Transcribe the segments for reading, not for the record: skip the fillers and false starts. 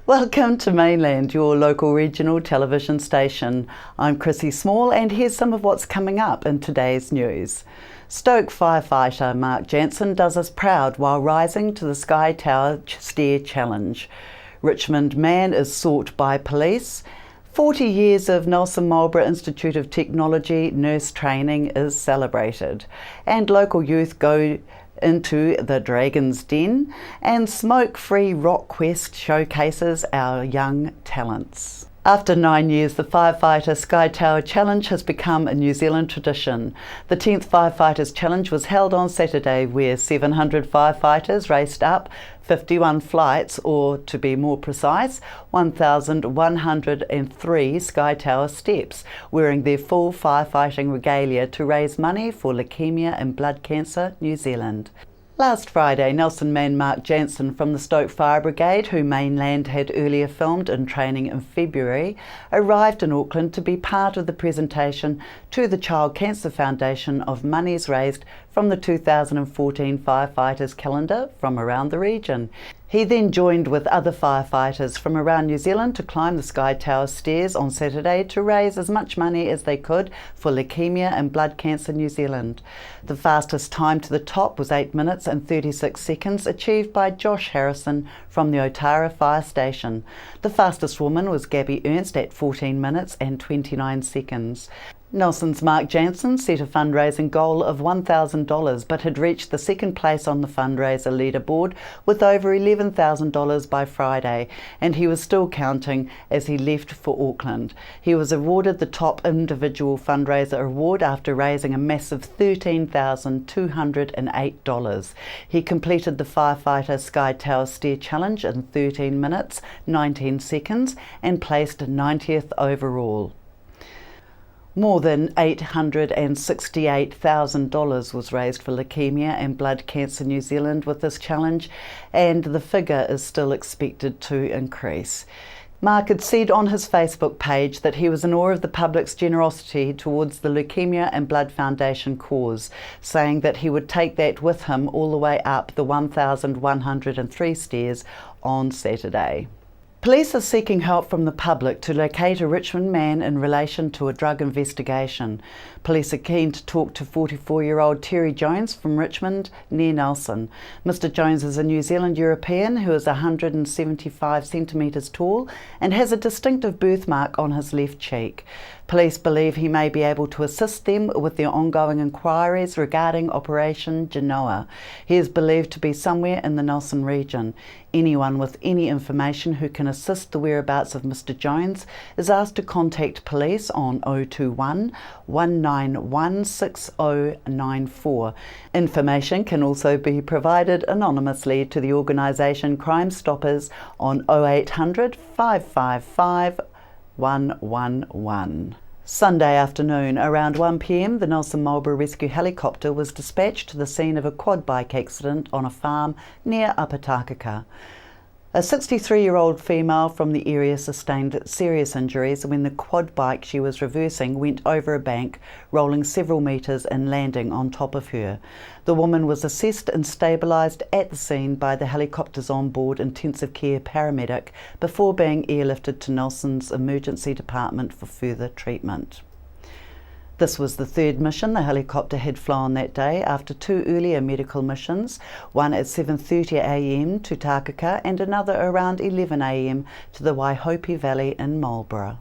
Welcome to Mainland, your local regional television station. I'm Chrissy Small and here's some of what's coming up in today's news. Stoke firefighter Mark Jansen does us proud while rising to the Sky Tower Stair Challenge. Richmond man is sought by police. 40 years of Nelson Marlborough Institute of Technology nurse training is celebrated. And local youth go into the Dragon's Den, and Smoke-Free Rock Quest showcases our young talents. After 9 years, the Firefighter Sky Tower Challenge has become a New Zealand tradition. The 10th Firefighters Challenge was held on Saturday, where 700 firefighters raced up 51 flights, or to be more precise, 1,103 Sky Tower steps, wearing their full firefighting regalia to raise money for Leukemia and Blood Cancer New Zealand. Last Friday, Nelson man Mark Jansen from the Stoke Fire Brigade, who Mainland had earlier filmed in training in February, arrived in Auckland to be part of the presentation to the Child Cancer Foundation of monies raised from the 2014 Firefighters calendar from around the region. He then joined with other firefighters from around New Zealand to climb the Sky Tower stairs on Saturday to raise as much money as they could for Leukemia and Blood Cancer New Zealand. The fastest time to the top was 8 minutes and 36 seconds, achieved by Josh Harrison from the Otara Fire Station. The fastest woman was Gabby Ernst at 14 minutes and 29 seconds. Nelson's Mark Jansen set a fundraising goal of $1,000 but had reached the second place on the fundraiser leaderboard with over $11,000 by Friday, and he was still counting as he left for Auckland. He was awarded the top individual fundraiser award after raising a massive $13,208. He completed the Firefighter Sky Tower Stair Challenge in 13 minutes, 19 seconds and placed 90th overall. More than $868,000 was raised for Leukemia and Blood Cancer New Zealand with this challenge, and the figure is still expected to increase. Mark had said on his Facebook page that he was in awe of the public's generosity towards the Leukemia and Blood Foundation cause, saying that he would take that with him all the way up the 1,103 stairs on Saturday. Police are seeking help from the public to locate a Richmond man in relation to a drug investigation. Police are keen to talk to 44-year-old Terry Jones from Richmond near Nelson. Mr Jones is a New Zealand European who is 175 centimetres tall and has a distinctive birthmark on his left cheek. Police believe he may be able to assist them with their ongoing inquiries regarding Operation Genoa. He is believed to be somewhere in the Nelson region. Anyone with any information who can assist the whereabouts of Mr Jones is asked to contact police on 021 191 6094. Information can also be provided anonymously to the organisation Crime Stoppers on 0800 555 111. Sunday afternoon, around 1 p.m, the Nelson Marlborough Rescue Helicopter was dispatched to the scene of a quad bike accident on a farm near Upper Takaka. A 63-year-old female from the area sustained serious injuries when the quad bike she was reversing went over a bank, rolling several metres and landing on top of her. The woman was assessed and stabilised at the scene by the helicopter's onboard intensive care paramedic before being airlifted to Nelson's emergency department for further treatment. This was the third mission the helicopter had flown that day after two earlier medical missions, one at 7:30 a.m. to Takaka and another around 11 a.m. to the Waihope Valley in Marlborough.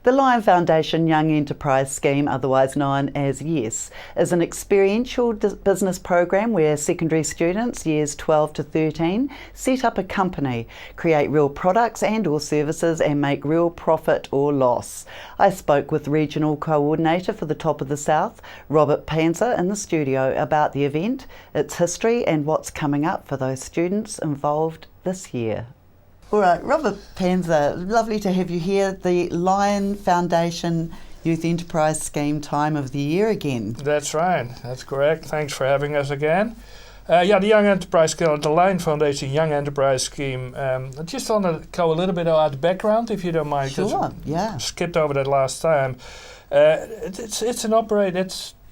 The Lion Foundation Young Enterprise Scheme, otherwise known as YES, is an experiential business program where secondary students, years 12 to 13, set up a company, create real products and or services and make real profit or loss. I spoke with Regional Coordinator for the Top of the South, Robert Panzer, in the studio about the event, its history and what's coming up for those students involved this year. All right, Robert Panzer, lovely to have you here. The Lion Foundation Youth Enterprise Scheme Time of the Year again. That's right, that's correct. Thanks for having us again. The Young Enterprise Scheme, the Lion Foundation Young Enterprise Scheme. I just want to go a little bit about the background, if you don't mind. Sure, yeah. Skipped over that last time. It's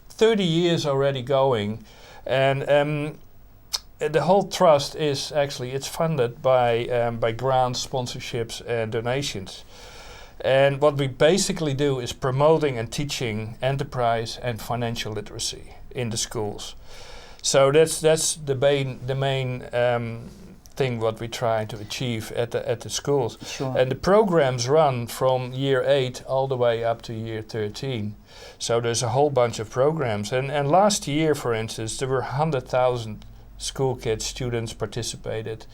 30 years already going, and the whole trust is actually it's funded by grants, sponsorships, and donations. And what we basically do is promoting and teaching enterprise and financial literacy in the schools. So that's the main thing what we try to achieve at the schools. Sure. And the programs run from year 8 all the way up to year 13. So there's a whole bunch of programs. And last year, for instance, there were 100,000 school kids, students participated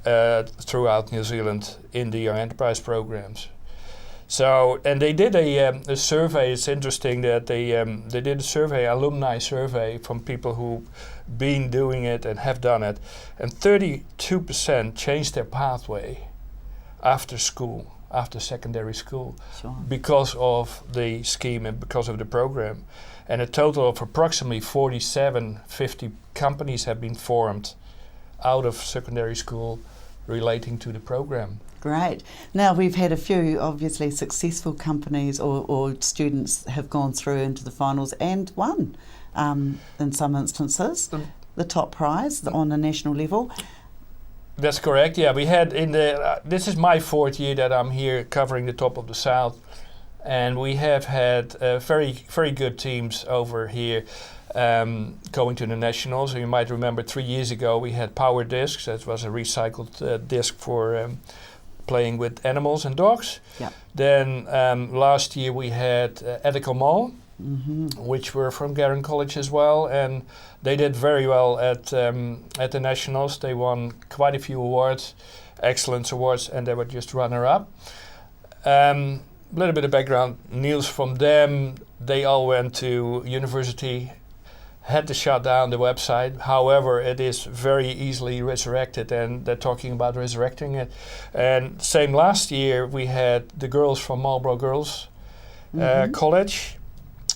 throughout New Zealand in the Young Enterprise programs. So, and they did a survey. It's interesting that they did a survey, alumni survey, from people who've been doing it and have done it, and 32% changed their pathway after school, after secondary school, Sure. because of the scheme and because of the program. And a total of approximately 50 companies have been formed out of secondary school relating to the program. Great. Now, we've had a few obviously successful companies or students have gone through into the finals and won, in some instances, the top prize on a national level. That's correct, yeah. We had this is my 4th year that I'm here covering the top of the South, and we have had very, very good teams over here going to the nationals. You might remember 3 years ago we had Power Discs. That was a recycled disc for playing with animals and dogs. Yeah. Then last year we had Ethical Mall, Mm-hmm. which were from Garran College as well, and they did very well at the nationals. They won quite a few awards, excellence awards, and they were just runner-up. A little bit of background news from them: they all went to university, had to shut down the website. However, it is very easily resurrected, and they're talking about resurrecting it. And same last year, we had the girls from Marlborough Girls College.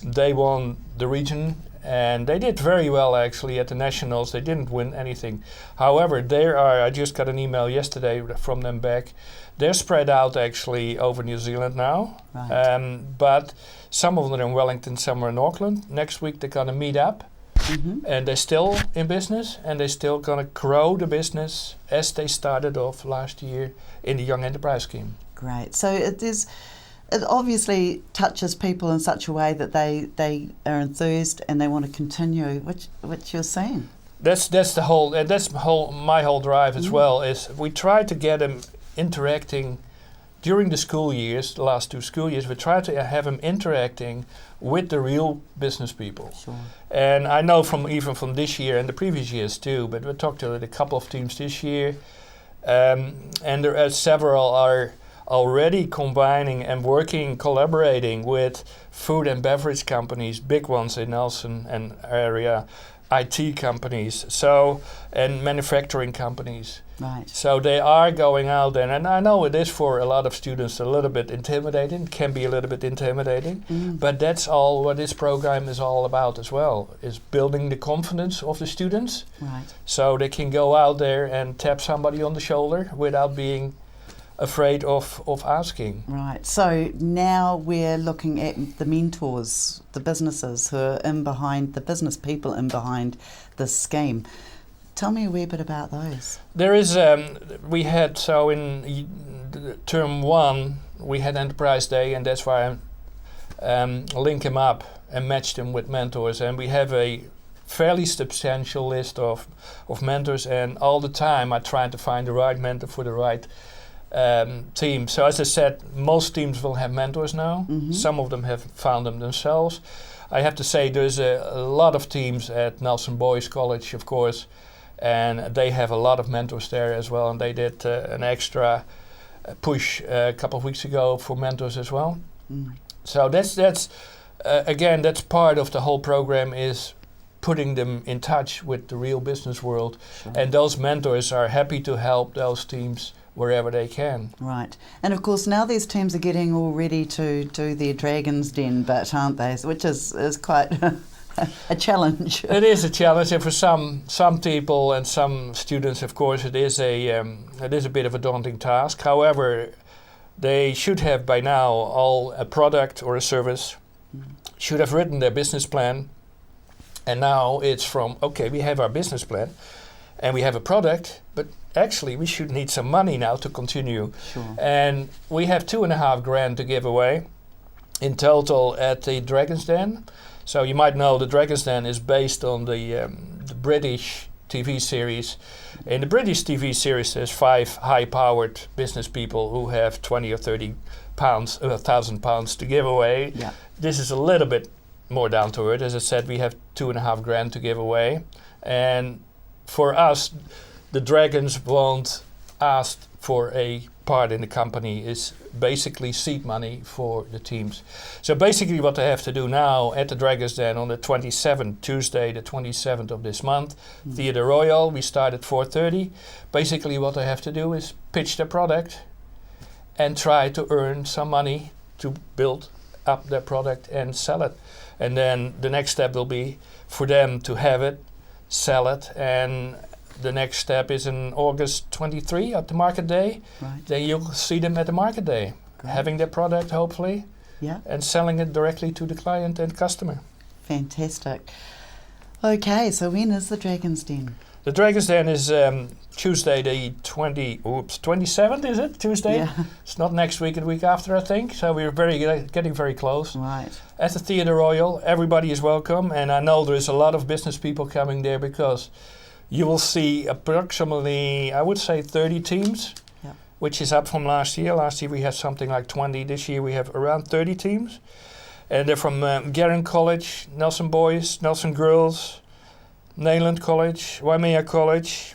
They won the region, and they did very well actually at the nationals. They didn't win anything. However, I just got an email yesterday from them back. They're spread out actually over New Zealand now. Right. But some of them are in Wellington, some are in Auckland. Next week they're gonna meet up. Mm-hmm. And they're still in business, and they're still going to grow the business as they started off last year in the Young Enterprise Scheme. Great. So it obviously touches people in such a way that they are enthused and they want to continue, which you're saying. That's the whole, and that's my whole drive as well. Is we try to get them interacting during the school years, the last 2 school years. We try to have them interacting with the real business people. Sure. And I know even from this year and the previous years too, but we talked to a couple of teams this year, and there are several are already combining and collaborating with food and beverage companies, big ones in Nelson and area, IT companies, and manufacturing companies. Right. So they are going out there, and I know it is for a lot of students a little bit intimidating, can be a little bit intimidating, but that's all what this program is all about as well, is building the confidence of the students, Right. so they can go out there and tap somebody on the shoulder without being afraid of asking. Right. So now we're looking at the mentors, the businesses who are in behind, the business people in behind this scheme. Tell me a wee bit about those. There is, we had, in term 1, we had Enterprise Day, and that's why I link them up and match them with mentors. And we have a fairly substantial list of mentors, and all the time I try to find the right mentor for the right team. So as I said, most teams will have mentors now. Mm-hmm. Some of them have found them themselves. I have to say there's a lot of teams at Nelson Boys College, of course, and they have a lot of mentors there as well, and they did an extra push a couple of weeks ago for mentors as well. So that's again, that's part of the whole program, is putting them in touch with the real business world. Sure. And those mentors are happy to help those teams wherever they can. Right. And of course now these teams are getting all ready to do their Dragon's Den bit, aren't they? Which is quite a challenge. It is a challenge, and for some people and some students, of course, it is a bit of a daunting task. However, they should have by now all a product or a service, should have written their business plan, and now it's from, okay, we have our business plan and we have a product, but actually we should need some money now to continue. Sure. And we have $2,500 to give away in total at the Dragon's Den. So you might know the Dragon's Den is based on the British TV series. In the British TV series, there's 5 high-powered business people who have 20 or 30 pounds, £1,000 to give away. Yeah. This is a little bit more down to earth. As I said, we have $2,500 to give away, and for us, the Dragons won't ask for a part in the company. Is basically seed money for the teams. So basically what they have to do now at the Dragons Den on the 27th, Tuesday the 27th of this month, Theatre Royal, we start at 4:30. Basically what they have to do is pitch their product and try to earn some money to build up their product and sell it. And then the next step will be for them to have it, sell it, and the next step is in August 23 at the market day. Right. Then you'll see them at the market day, Great. having their product hopefully, Yeah. and selling it directly to the client and customer. Fantastic. Okay, so when is the Dragon's Den? The Dragon's Den is Tuesday the 27th, is it? Tuesday? Yeah. It's not next week, the week after, I think. So we're getting very close. Right. At the Theatre Royal, everybody is welcome, and I know there is a lot of business people coming there because you will see approximately, I would say, 30 teams, Yeah. which is up from last year. Last year we had something like 20. This year we have around 30 teams. And they're from Garran College, Nelson Boys, Nelson Girls, Mainland College, Waimea College.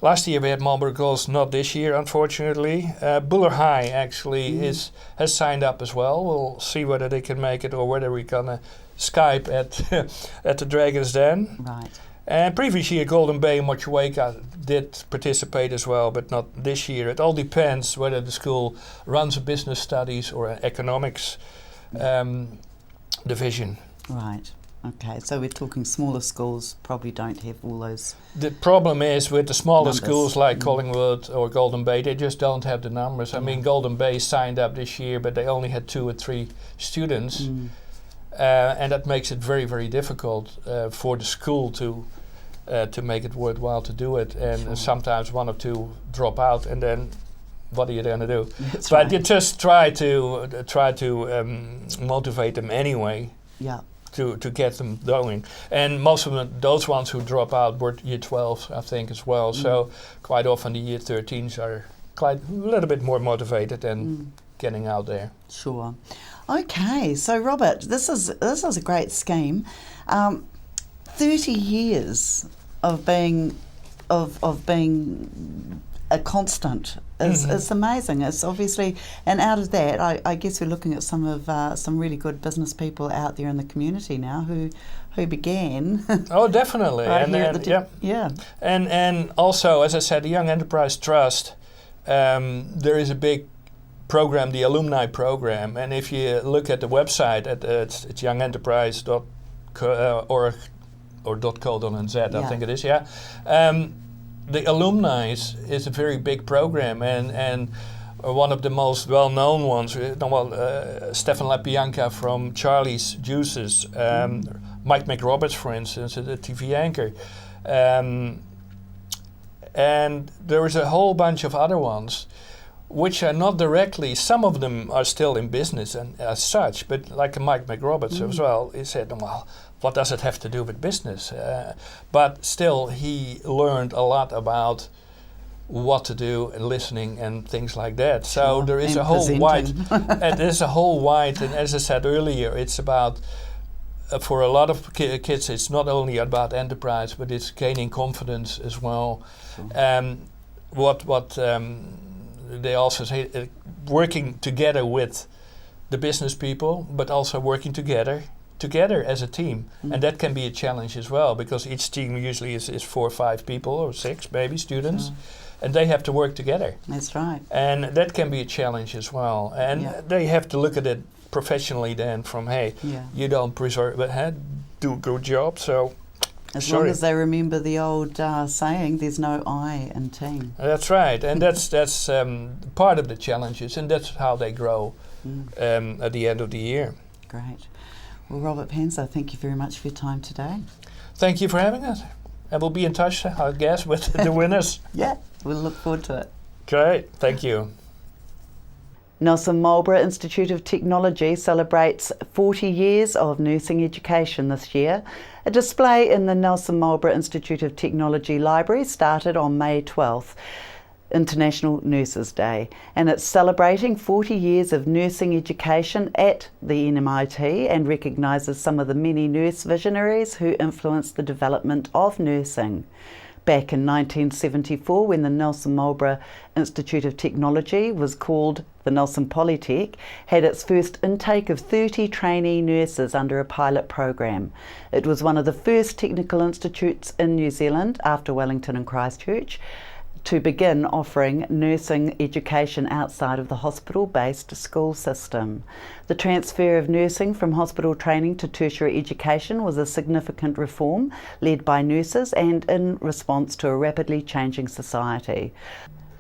Last year we had Marlborough Girls, not this year, unfortunately. Buller High actually has signed up as well. We'll see whether they can make it or whether we're gonna Skype at at the Dragon's Den. Right. And previous year, Golden Bay and Motueka did participate as well, but not this year. It all depends whether the school runs a business studies or an economics division. Right. Okay, so we're talking smaller schools probably don't have all those. The problem is with the smaller Numbers. schools like Collingwood or Golden Bay, they just don't have the numbers. I mean, Golden Bay signed up this year, but they only had 2 or 3 students. And that makes it very, very difficult for the school to make it worthwhile to do it. And sometimes 1 or 2 drop out, and then what are you going to do? That's but right. you just try to motivate them anyway. Yeah. To get them going. And most of them, those ones who drop out were year 12, I think, as well. So quite often the year 13s are quite a little bit more motivated and getting out there. Sure. Okay, so Robert, this is a great scheme. 30 years of being a constant is amazing. It's obviously, and out of that, I guess we're looking at some really good business people out there in the community now who began. Oh, definitely. right and here at and the yeah. And also, as I said, the Young Enterprise Trust, there is a big program, the alumni program, and if you look at the website, it's youngenterprise.org or .co.nz, I think it is, yeah. The alumni is a very big program, and one of the most well-known ones, Stefan LaPianca from Charlie's Juices, Mike McRoberts, for instance, the TV anchor. And there is a whole bunch of other ones which are not directly, some of them are still in business and as such, but like Mike McRoberts as well, he said, well, what does it have to do with business? But still, he learned a lot about what to do and listening and things like that. So there is a whole wide, there's a whole wide, and as I said earlier, it's about, for a lot of kids, it's not only about enterprise, but it's gaining confidence as well. What they also say, working together with the business people, but also working together together as a team. And that can be a challenge as well, because each team usually is 4 or 5 people, or 6 maybe students, and they have to work together. That's right. And that can be a challenge as well. And they have to look at it professionally then from, hey, you don't preserve, but do a good job, so as long as they remember the old saying, there's no I in team. That's right, and that's part of the challenges, and that's how they grow at the end of the year. Great. Well, Robert Panzer, thank you very much for your time today. Thank you for having us. And we'll be in touch, I guess, with the winners. Yeah, we'll look forward to it. Great, thank you. Nelson Marlborough Institute of Technology celebrates 40 years of nursing education this year. A display in the Nelson Marlborough Institute of Technology Library started on May 12th, International Nurses Day, and it's celebrating 40 years of nursing education at the NMIT and recognises some of the many nurse visionaries who influenced the development of nursing. Back in 1974, when the Nelson Marlborough Institute of Technology was called the Nelson Polytech, had its first intake of 30 trainee nurses under a pilot program. It was one of the first technical institutes in New Zealand, after Wellington and Christchurch, to begin offering nursing education outside of the hospital-based school system. The transfer of nursing from hospital training to tertiary education was a significant reform led by nurses and in response to a rapidly changing society.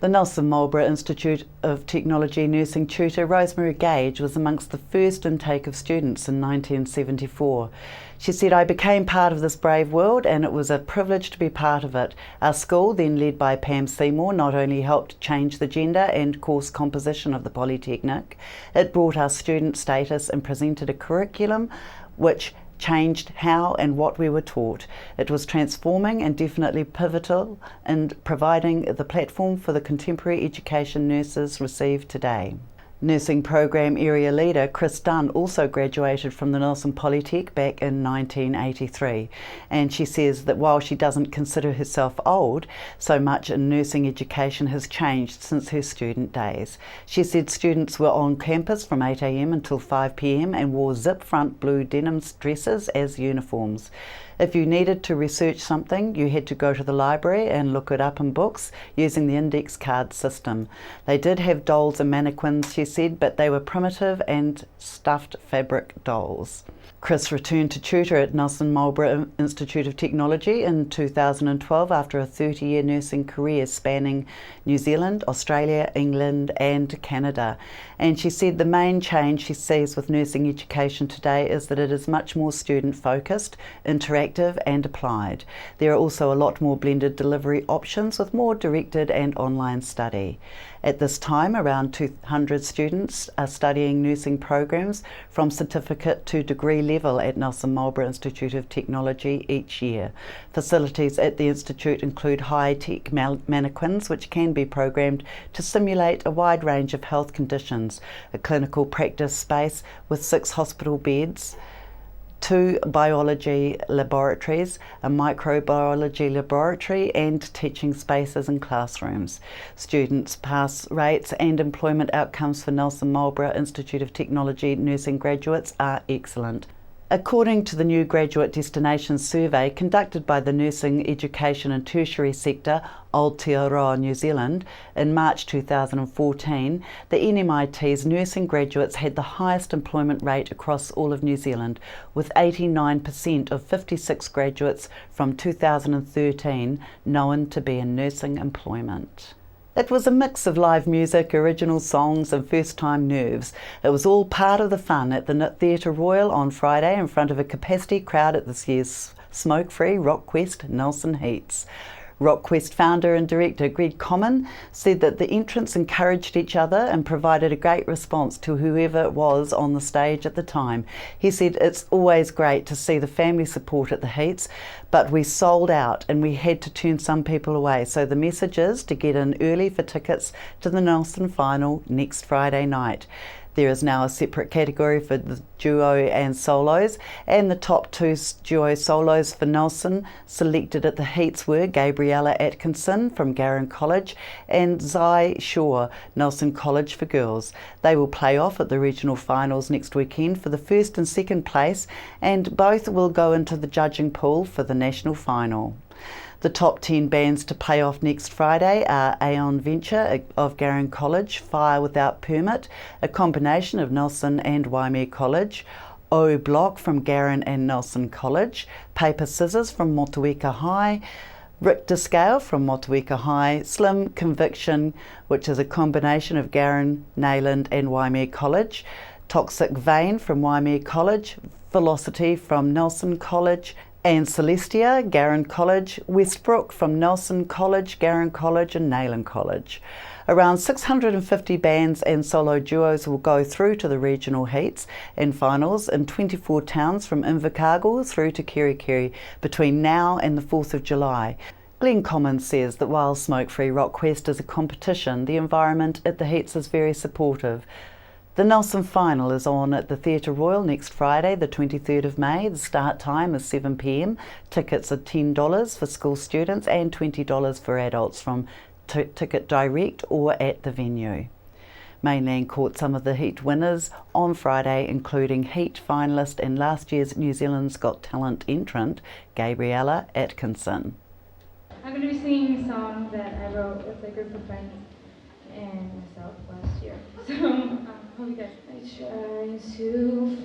The Nelson Marlborough Institute of Technology nursing tutor Rosemary Gage was amongst the first intake of students in 1974. She said, "I became part of this brave world and it was a privilege to be part of it. Our school, then led by Pam Seymour, not only helped change the gender and course composition of the Polytechnic, it brought our student status and presented a curriculum which changed how and what we were taught. It was transforming and definitely pivotal in providing the platform for the contemporary education nurses receive today." Nursing Program Area Leader Chris Dunn also graduated from the Nelson Polytech back in 1983, and she says that while she doesn't consider herself old, so much in nursing education has changed since her student days. She said students were on campus from 8 a.m. until 5 p.m. and wore zip-front blue denim dresses as uniforms. If you needed to research something, you had to go to the library and look it up in books using the index card system. They did have dolls and mannequins, she said, but they were primitive and stuffed fabric dolls. Chris returned to tutor at Nelson Marlborough Institute of Technology in 2012 after a 30-year nursing career spanning New Zealand, Australia, England and Canada. And she said the main change she sees with nursing education today is that it is much more student-focused, interactive and applied. There are also a lot more blended delivery options with more directed and online study. At this time, around 200 students are studying nursing programs from certificate to degree level at Nelson Marlborough Institute of Technology each year. Facilities at the Institute include high-tech mannequins which can be programmed to simulate a wide range of health conditions, a clinical practice space with 6 hospital beds, 2 biology laboratories, a microbiology laboratory and teaching spaces in classrooms. Students' pass rates and employment outcomes for Nelson Marlborough Institute of Technology nursing graduates are excellent. According to the new graduate destinations survey conducted by the Nursing Education and Tertiary Sector, Aotearoa New Zealand, in March 2014, the NMIT's nursing graduates had the highest employment rate across all of New Zealand, with 89% of 56 graduates from 2013 known to be in nursing employment. It was a mix of live music, original songs and first-time nerves. It was all part of the fun at the Theatre Royal on Friday in front of a capacity crowd at this year's smoke-free RockQuest Nelson Heats. RockQuest founder and director Greg Common said that the entrants encouraged each other and provided a great response to whoever was on the stage at the time. He said, "It's always great to see the family support at the Heats, but we sold out and we had to turn some people away. So the message is to get in early for tickets to the Nelson final next Friday night. There is now a separate category for the duo and solos, and the top two duo solos for Nelson selected at the heats were Gabriella Atkinson from Garran College and Zai Shaw, Nelson College for girls. They will play off at the regional finals next weekend for the first and second place, and both will go into the judging pool for the national final. The top 10 bands to play off next Friday are Aeon Venture of Garran College, Fire Without Permit, a combination of Nelson and Waimea College, O Block from Garran and Nelson College, Paper Scissors from Motueka High, Richter Scale from Motueka High, Slim Conviction, which is a combination of Garran, Mainland and Waimea College, Toxic Vein from Waimea College, Velocity from Nelson College, and Celestia, Garran College, Westbrook from Nelson College, Garran College and Mainland College. Around 650 bands and solo duos will go through to the regional heats and finals in 24 towns from Invercargill through to Kerikeri between now and the 4th of July. Glenn Commons says that while Smoke-Free Rockquest is a competition, the environment at the heats is very supportive. The Nelson final is on at the Theatre Royal next Friday, the 23rd of May. The start time is 7 p.m. Tickets are $10 for school students and $20 for adults from Ticket Direct or at the venue. Mainland caught some of the heat winners on Friday, including heat finalist and last year's New Zealand's Got Talent entrant, Gabriella Atkinson. I'm going to be singing a song that I wrote with a group of friends and myself last year. So, hope you guys try to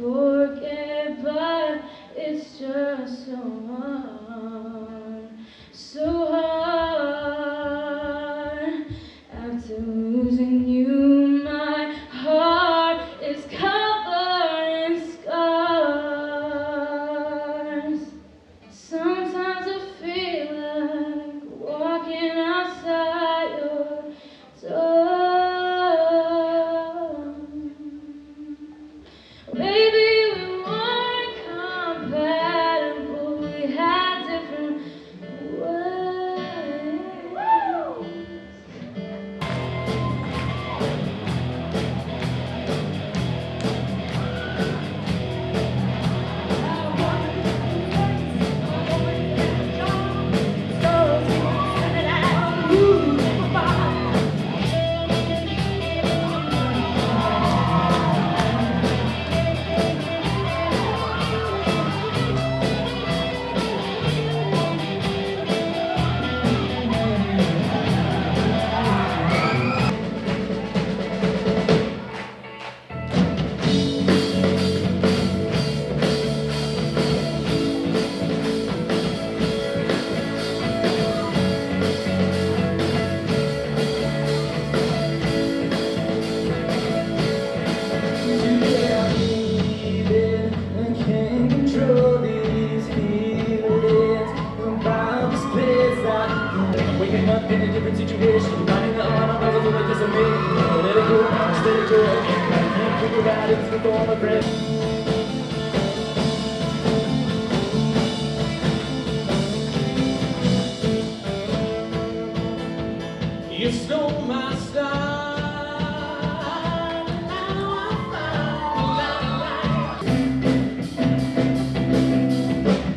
forget, but it's just so hard, so hard. After losing you, my heart is covered in scars. Sometimes I feel like walking outside your door. Maybe we weren't compatible, we had different ways. Waking up in a different situation, finding the art on puzzles with just a minute. Let it go, steady go. I can't figure out it's with all my friends. You stole my style, now I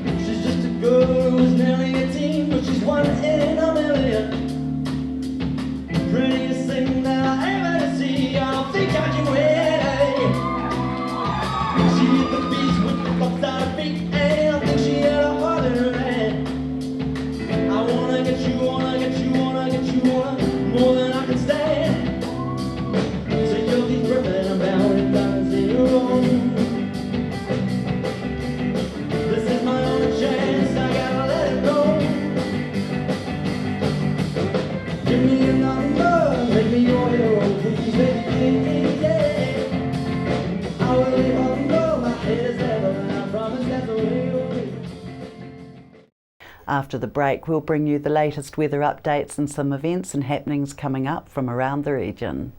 find she's just a girl who's nearly 18, but she's one in a million. Prettiest thing that I ever see, I don't think I can win. She hit the beach with the bumps out her feet, and I think she had a heart in her hand. I wanna get you, wanna get you, wanna get you, wanna more than I can stand. So you'll be ripping about it down zero. This is my only chance, I gotta let it go. Give me a number, make me your hero, please, baby, yeah. I will leave humble, my head is level, and I promise that's the way it'll be. After the break, we'll bring you the latest weather updates and some events and happenings coming up from around the region.